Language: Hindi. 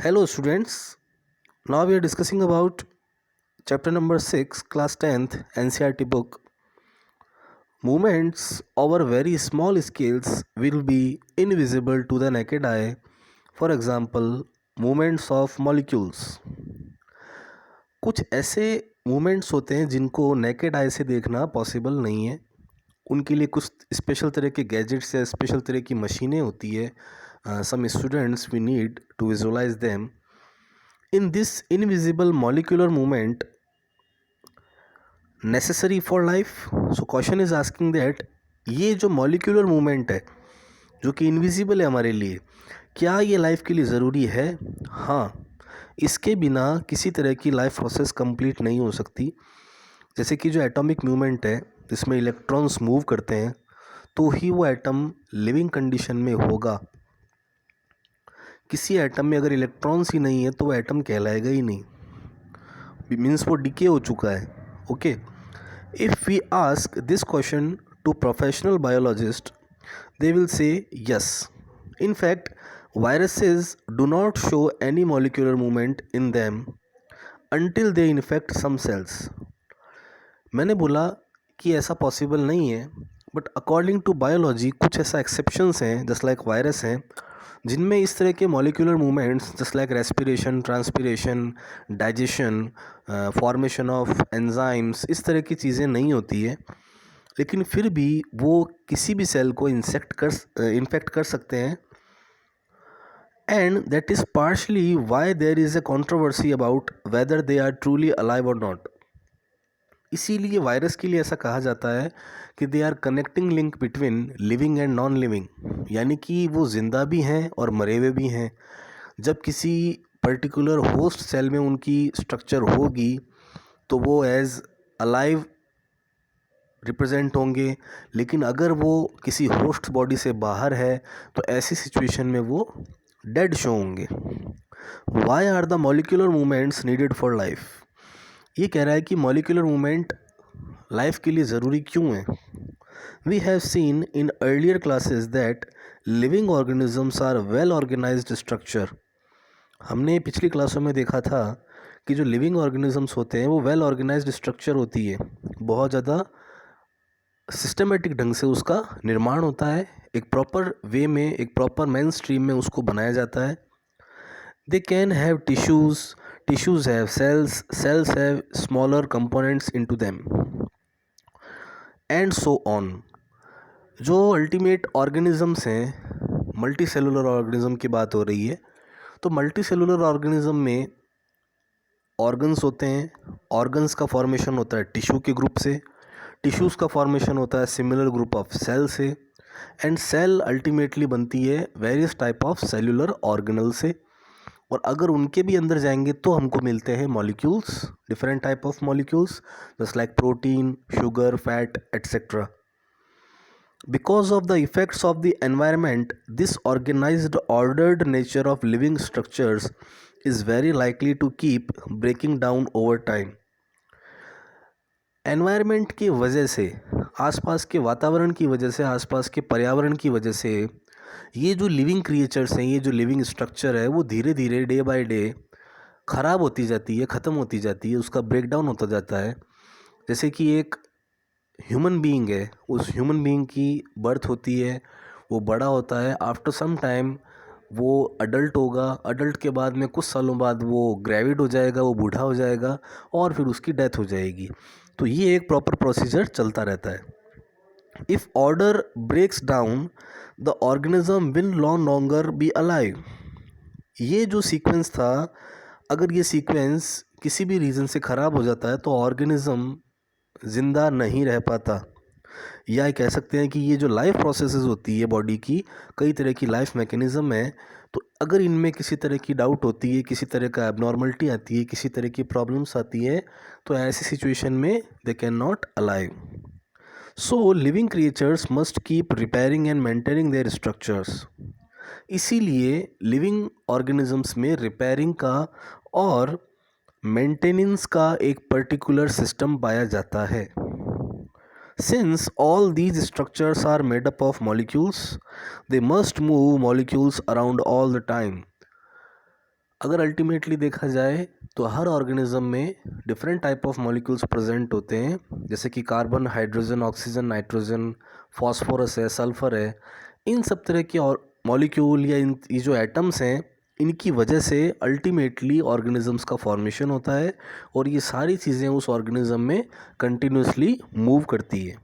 Hello students, now we are discussing about chapter number 6 class 10th NCERT book. Movements over very small scales will be invisible to the naked eye. For example, movements of molecules. कुछ ऐसे मूवमेंट्स होते हैं जिनको नेकेड आई से देखना पॉसिबल नहीं है. उनके लिए कुछ स्पेशल तरह के गैजेट्स या स्पेशल तरह की मशीनें होती है. Some students we need to visualise them. In this invisible molecular movement necessary for life, so question is asking that ये जो molecular movement है जो कि इनविजिबल है हमारे लिए, क्या ये लाइफ के लिए ज़रूरी है? हाँ, इसके बिना किसी तरह की लाइफ प्रोसेस कंप्लीट नहीं हो सकती. जैसे कि जो एटॉमिक मूवमेंट है जिसमें इलेक्ट्रॉन्स मूव करते हैं तो ही वो एटम लिविंग कंडीशन में होगा. किसी एटम में अगर इलेक्ट्रॉन्स ही नहीं है तो वो एटम कहलाएगा ही नहीं, मीन्स वो डिके हो चुका है. Okay, if we ask this question to professional biologist they will say yes. In fact viruses do not show any molecular movement in them until they infect some cells. मैंने बोला कि ऐसा पॉसिबल नहीं है, बट अकॉर्डिंग टू बायोलॉजी कुछ ऐसा एक्सेप्शंस हैं जस्ट लाइक वायरस हैं जिनमें इस तरह के molecular movements just like respiration, transpiration, digestion, formation of enzymes, इस तरह की चीज़ें नहीं होती है. लेकिन फिर भी वो किसी भी सेल को इन्फेक्ट कर सकते हैं. And that is partially why there is a controversy about whether they are truly alive और नॉट. इसीलिए वायरस के लिए ऐसा कहा जाता है कि they are connecting link between living and non living, यानी कि वो ज़िंदा भी हैं और मरे हुए भी हैं. जब किसी पर्टिकुलर होस्ट सेल में उनकी स्ट्रक्चर होगी तो वो एज अलाइव रिप्रेजेंट होंगे, लेकिन अगर वो किसी होस्ट बॉडी से बाहर है तो ऐसी सिचुएशन में वो डेड शो होंगे. Why are the molecular movements needed for life. ये कह रहा है कि मॉलिक्यूलर मूवमेंट लाइफ के लिए ज़रूरी क्यों है. We have seen in earlier classes that living organisms are well organised structure. हमने पिछली क्लासों में देखा था कि जो लिविंग ऑर्गेनिजम्स होते हैं वो वेल ऑर्गेनाइज्ड स्ट्रक्चर होती है, बहुत ज़्यादा सिस्टमेटिक ढंग से उसका निर्माण होता है, एक प्रॉपर वे में, एक प्रॉपर मेन स्ट्रीम में उसको बनाया जाता है. They can have tissues have cells have smaller components into them and so on. जो अल्टीमेट ऑर्गेनिजम्स हैं, मल्टी सेलुलर ऑर्गेनिज्म की बात हो रही है, तो मल्टी सेलुलर ऑर्गेनिज्म में ऑर्गन्स होते हैं. ऑर्गन्स का फॉर्मेशन होता है टिश्यू के ग्रुप से, टिश्यूज़ का फॉर्मेशन होता है सिमिलर ग्रुप ऑफ सेल से, एंड सेल अल्टीमेटली बनती है various type of cellular organelle से. और अगर उनके भी अंदर जाएंगे तो हमको मिलते हैं molecules, different type of molecules just like protein, sugar, fat etcetera. Because of the effects of the environment this organised ordered nature of living structures is very likely to keep breaking down over time. Environment की वजह से, आसपास के वातावरण की वजह से, आसपास के पर्यावरण की वजह से ये जो लिविंग क्रिएचर्स हैं, ये जो लिविंग स्ट्रक्चर है वो धीरे धीरे डे बाय डे ख़राब होती जाती है, ख़त्म होती जाती है, उसका ब्रेक डाउन होता जाता है. जैसे कि एक ह्यूमन बीइंग है, उस ह्यूमन बीइंग की बर्थ होती है, वो बड़ा होता है, आफ्टर सम टाइम वो अडल्ट होगा, अडल्ट के बाद में कुछ सालों बाद वो ग्रेविड हो जाएगा, वो बूढ़ा हो जाएगा और फिर उसकी डेथ हो जाएगी. तो ये एक प्रॉपर प्रोसीजर चलता रहता है. If order breaks down the organism will no longer be alive. ये जो सीक्वेंस था, अगर ये सीक्वेंस किसी भी रीज़न से ख़राब हो जाता है तो ऑर्गेनिज्म ज़िंदा नहीं रह पाता. या कह सकते हैं कि ये जो लाइफ प्रोसेसेस होती है बॉडी की, कई तरह की लाइफ मैकेनिज़्म है, तो अगर इनमें किसी तरह की डाउट होती है, किसी तरह का एबनॉर्मलिटी आती है, किसी तरह की प्रॉब्लम्स आती है, तो ऐसी सिचुएशन में they can not alive. So living creatures must keep repairing and maintaining their structures. इसीलिए लिविंग ऑर्गेनिजम्स में रिपेयरिंग का और मेंटेनेंस का एक पर्टिकुलर सिस्टम पाया जाता है. Since all these structures are made up of molecules, they must move molecules around all the time. अगर अल्टीमेटली देखा जाए तो हर ऑर्गेनिज्म में different type of molecules present होते हैं, जैसे कि carbon, hydrogen, oxygen, nitrogen, phosphorus है, सल्फर है। इन सब तरह के और मॉलिक्यूल या ये जो एटम्स हैं, इनकी वजह से अल्टीमेटली ऑर्गेनिजम्स का फॉर्मेशन होता है और ये सारी चीज़ें उस ऑर्गेनिज्म में कंटिन्यूसली मूव करती है।